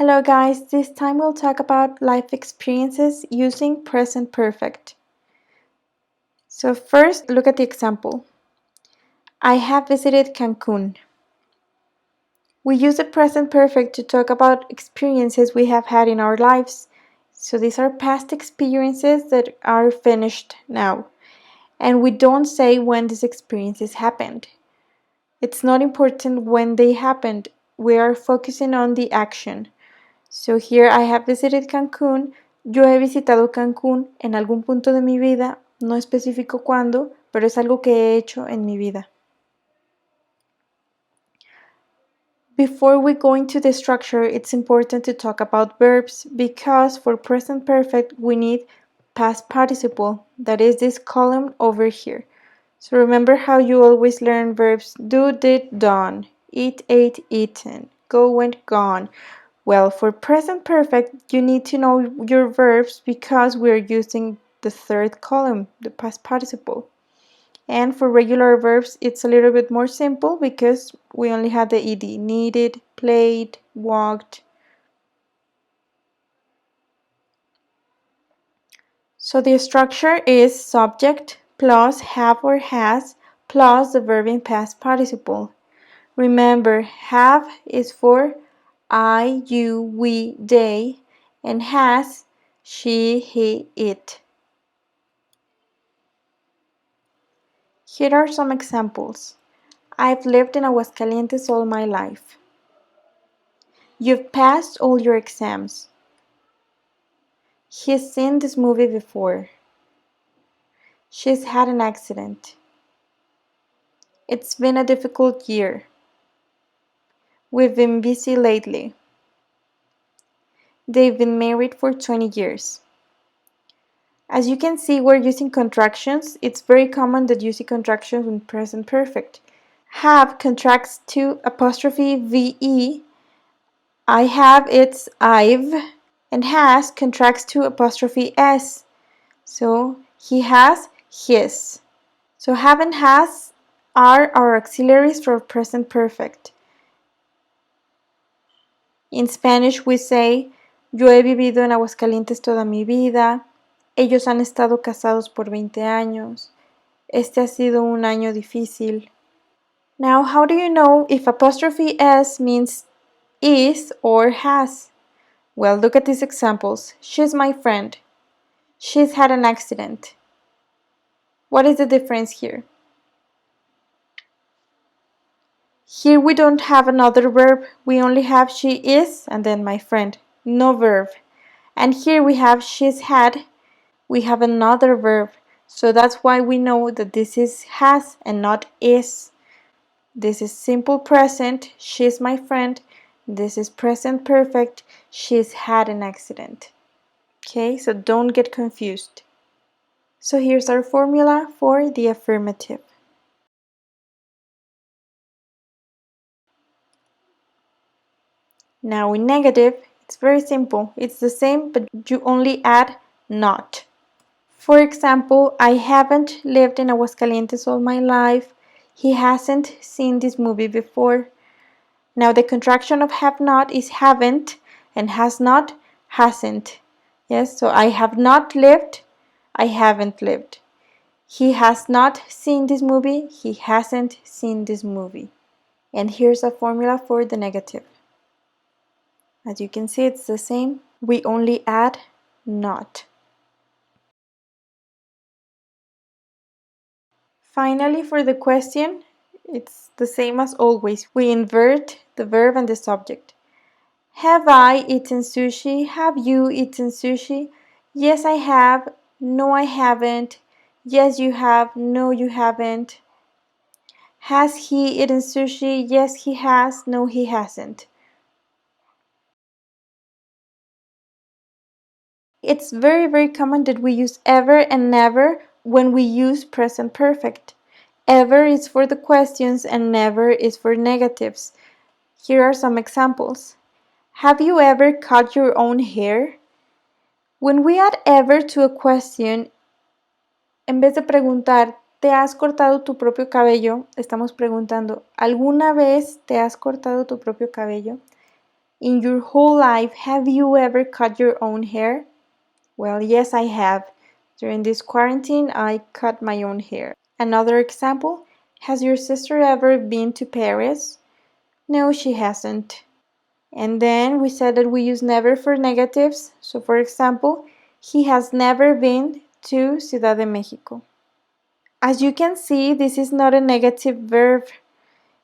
Hello guys, this time we'll talk about life experiences using present perfect. So first, look at the example. I have visited Cancun. We use the present perfect to talk about experiences we have had in our lives. So these are past experiences that are finished now. And we don't say when these experiences happened. It's not important when they happened. We are focusing on the action. So here I have visited Cancún. Yo he visitado Cancún en algún punto de mi vida, no especifico cuándo, pero es algo que he hecho en mi vida. Before we go into the structure, it's important to talk about verbs because for present perfect we need past participle, that is this column over here. So remember how you always learn verbs do, did, done, eat, ate, eaten, go, went, gone. Well, for present perfect, you need to know your verbs because we're using the third column, the past participle. And for regular verbs, it's a little bit more simple because we only have the ed, needed, played, walked. So the structure is subject plus have or has plus the verb in past participle. Remember, have is for I, you, we, they, and has she, he, it. Here are some examples. I've lived in Aguascalientes all my life. You've passed all your exams. He's seen this movie before. She's had an accident. It's been a difficult year. We've been busy lately. They've been married for 20 years. As you can see, we're using contractions. It's very common that you see contractions in present perfect. Have contracts to apostrophe VE. I have, it's I've. And has contracts to apostrophe S. So he has his. So have and has are our auxiliaries for present perfect. In Spanish we say, yo he vivido en Aguascalientes toda mi vida. Ellos han estado casados por 20 años. Este ha sido un año difícil. Now, how do you know if apostrophe S means is or has? Well, look at these examples. She's my friend. She's had an accident. What is the difference here? Here we don't have another verb. We only have she is and then my friend. No verb. And here we have she's had. We have another verb. So that's why we know that this is has and not is. This is simple present. She's my friend. This is present perfect. She's had an accident. Okay, so don't get confused. So here's our formula for the affirmative. Now in negative, it's very simple. It's the same, but you only add not. For example, I haven't lived in Aguascalientes all my life. He hasn't seen this movie before. Now the contraction of have not is haven't and has not hasn't. Yes, so I have not lived, I haven't lived. He has not seen this movie, he hasn't seen this movie. And here's a formula for the negative. As you can see, it's the same. We only add not. Finally, for the question, it's the same as always. We invert the verb and the subject. Have I eaten sushi? Have you eaten sushi? Yes, I have. No, I haven't. Yes, you have. No, you haven't. Has he eaten sushi? Yes, he has. No, he hasn't. It's very, very common that we use ever and never when we use present perfect. Ever is for the questions and never is for negatives. Here are some examples. Have you ever cut your own hair? When we add ever to a question, en vez de preguntar, ¿te has cortado tu propio cabello? Estamos preguntando, ¿alguna vez te has cortado tu propio cabello? In your whole life, have you ever cut your own hair? Well, yes, I have. During this quarantine, I cut my own hair. Another example, has your sister ever been to Paris? No, she hasn't. And then we said that we use never for negatives. So for example, he has never been to Ciudad de Mexico. As you can see, this is not a negative verb.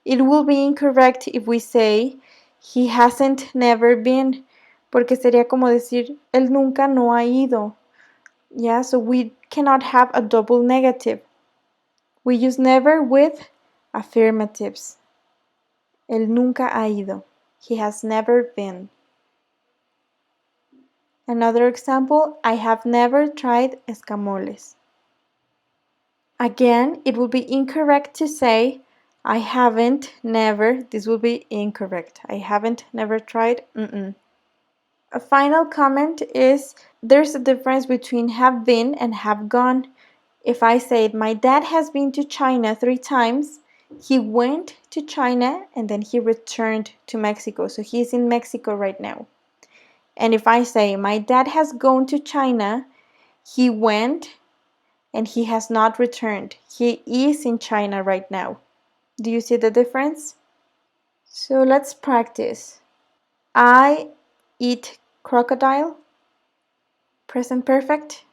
It will be incorrect if we say he hasn't never been, porque sería como decir él nunca no ha ido. Yeah, so we cannot have a double negative. We use never with affirmatives. Él nunca ha ido. He has never been. Another example, I have never tried escamoles. Again, it would be incorrect to say I haven't never. This will be incorrect. I haven't never tried. A final comment is there's a difference between have been and have gone. If I said my dad has been to China 3 times, he went to China and then he returned to Mexico. So he's in Mexico right now. And if I say my dad has gone to China, he went and he has not returned. He is in China right now. Do you see the difference? So let's practice. I eat crocodile. Present perfect.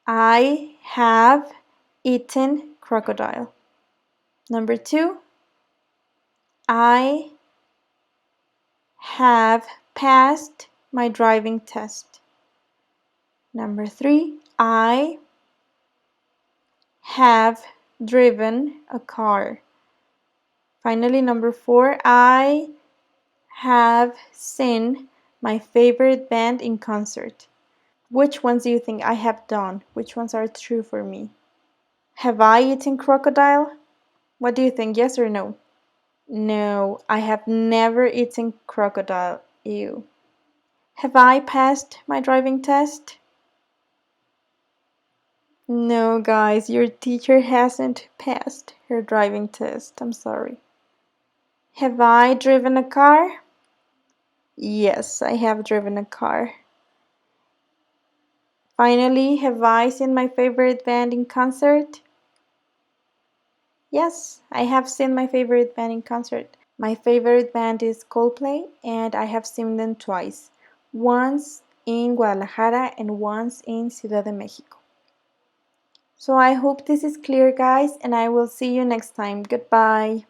I have eaten crocodile. Number 2, I have passed my driving test. Number 3, I have driven a car. Finally, number 4, I have seen my favorite band in concert. Which ones do you think I have done? Which ones are true for me? Have I eaten crocodile? What do you think, yes or no? No, I have never eaten crocodile. Ew. Have I passed my driving test? No, guys, your teacher hasn't passed her driving test. I'm sorry. Have I driven a car? Yes, I have driven a car. Finally, have I seen my favorite band in concert? Yes, I have seen my favorite band in concert. My favorite band is Coldplay, and I have seen them twice. Once in Guadalajara and once in Ciudad de Mexico. So I hope this is clear, guys, and I will see you next time. Goodbye.